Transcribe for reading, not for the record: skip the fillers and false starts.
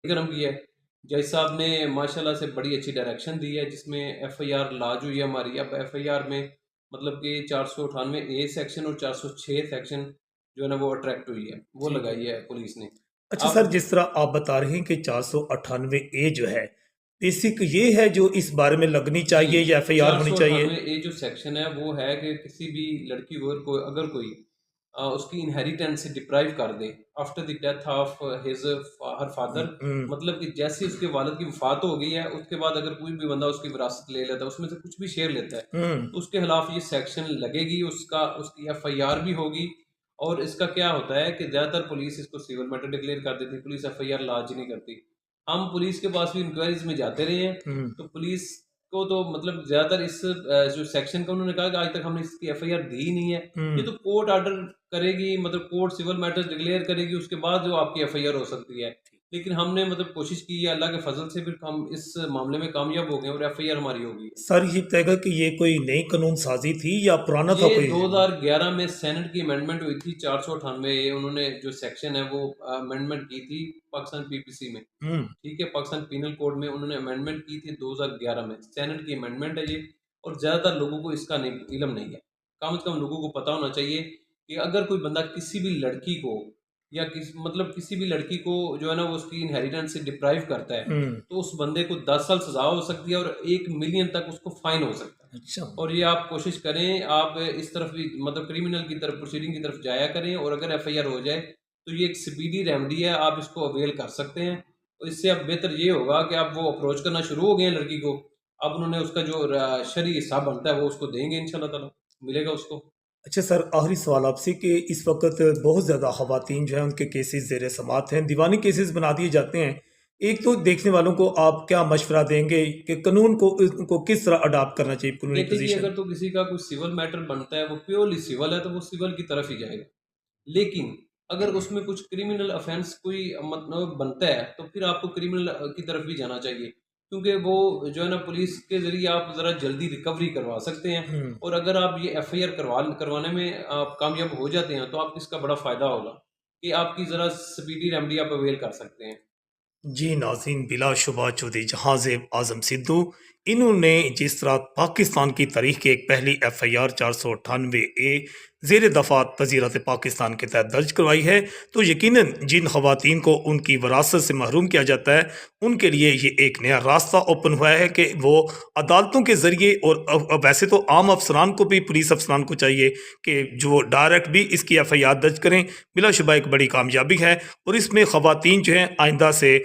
कार्यक्रम किया है। जज साहब ने माशाल्लाह से बड़ी अच्छी डायरेक्शन दी है, जिसमें एफआईआर लॉन्च हुई है हमारी। अब एफआईआर में मतलब कि 498 ए सेक्शन और 406 सेक्शन जो है ना वो अट्रैक्ट हुई है, वो जी। लगाई है पुलिस ने। अच्छा सर, अब जिस तरह आप बता रहे हैं कि 498 ए जो है, बेसिक ये है जो इस बारे में लगनी जी, चाहिए या एफआईआर होनी चाहिए? 498 ए जो सेक्शन है वो है कि किसी भी लड़की को अगर कोई उसकी इनहेरिटेंस से डिप्राइव कर दे after the death of his her father, hmm. मतलब कि जैसे उसके वालिद की वफात हो गई है उसके बाद अगर कोई भी बंदा उसकी विरासत ले लेता है, उसमें से कुछ भी शेयर लेता है, हम्म। तो उसके खिलाफ ये सेक्शन लगेगी, उसका उसकी एफआईआर भी होगी। और इसका क्या होता है कि ज़्यादातर पुलिस इसको सिविल मैटर डिक्लेयर कर देती है, पुलिस एफआईआर लॉन्च नहीं करती। हम पुलिस के पास भी इंक्वायरीज में जाते रहे हैं, हम्म। तो पुलिस को तो मतलब ज़्यादातर इस जो सेक्शन का उन्होंने कहा कि आज तक हमने इसकी एफआईआर दी ही नहीं है। ये हम्म। तो कोर्ट ऑर्डर करेगी, मतलब कोर्ट सिविल मैटर्स डिक्लेयर करेगी, उसके बाद जो आपकी एफआईआर हो सकती है। लेकिन हमने मतलब कोशिश की है, अल्लाह के फजल से फिर हम इस मामले में कामयाब हो गए और एफआईआर हमारी हो गई है। सर, ये बताएगा कि ये कोई नई कानून साजी थी या पुराना ये था कोई? 2011 में सेनेट की अमेंडमेंट हुई थी, 498 ए उन्होंने जो सेक्शन है वो अमेंडमेंट की थी पाकिस्तान पीपीसी में। हम्म। ठीक है, पाकिस्तान पीनल कोड में उन्होंने अमेंडमेंट की थी 2011 में, सेनेट की अमेंडमेंट है ये। और ज़्यादातर लोगों को इसका नहीं इल्म नहीं है। कम से कम लोगों को पता होना चाहिए कि अगर कोई बंदा किसी भी लड़की को या किसी भी लड़की को जो है ना वो उसकी इनहेरिटेंस से डिप्राइव करता है, हम्म। तो उस बंदे को 10 साल सज़ा हो सकती है और 1 मिलियन तक उसको फाइन हो सकता है। अच्छा। और ये आप कोशिश करें, आप इस तरफ भी मतलब क्रिमिनल की तरफ प्रोसीडिंग की तरफ जाया करें, और अगर एफआईआर हो जाए तो ये एक स्पीडी रेमेडी है, आप इसको अवेल कर सकते हैं। तो इससे अब बेहतर ये होगा कि आप वो अप्रोच करना शुरू हो गए हैं लड़की को। अब उन्होंने उसका जो शरई हिस्सा बनता है वो उसको देंगे, इंशाल्लाह ताला मिलेगा उसको। अच्छा सर, आखिरी सवाल आपसे कि इस वक्त बहुत ज़्यादा ख़वातीन जो है उनके केसेस ज़ेर समात हैं, दीवानी केसेस बना दिए जाते हैं। एक तो देखने वालों को आप क्या मशवरा देंगे कि कानून को किस तरह अडाप्ट करना चाहिए, कानूनी देखिए जी, पोजीशन? अगर तो किसी का कोई सिविल मैटर बनता है, वो प्योरली सिविल है, तो वो सिविल की तरफ ही जाएगा। लेकिन अगर उसमें कुछ क्रिमिनल ऑफेंस कोई मतलब बनता है, तो फिर आपको क्रिमिनल की तरफ भी जाना चाहिए, क्योंकि वो जो है ना पुलिस के ज़रिए आप ज़रा जल्दी रिकवरी करवा सकते हैं। हम्म। और अगर आप ये एफआईआर करवाने में आप कामयाब हो जाते हैं, तो आपको इसका बड़ा फ़ायदा होगा कि आपकी ज़रा स्पीडी रेमेडी आप अवेल कर सकते हैं। जी नाज़रीन, बिलाशुबा चौधरी जहांज़ेब आज़म सिद्धू, इन्होंने जिस तरह पाकिस्तान की तारीख की एक पहली एफआईआर 498 ए ज़ेर दफ़ात वज़ीरत पाकिस्तान के तहत दर्ज करवाई है, तो यकीनन जिन ख़वातीन को उनकी वरासत से महरूम किया जाता है, उनके लिए ये एक नया रास्ता ओपन हुआ है कि वो अदालतों के ज़रिए, और वैसे तो आम अफसरान को भी, पुलिस अफसरान को चाहिए कि जो डायरेक्ट भी इसकी एफआईआर दर्ज करें। बिलाशुबा एक बड़ी कामयाबी है और इसमें ख़वातीन जो हैं आइंदा से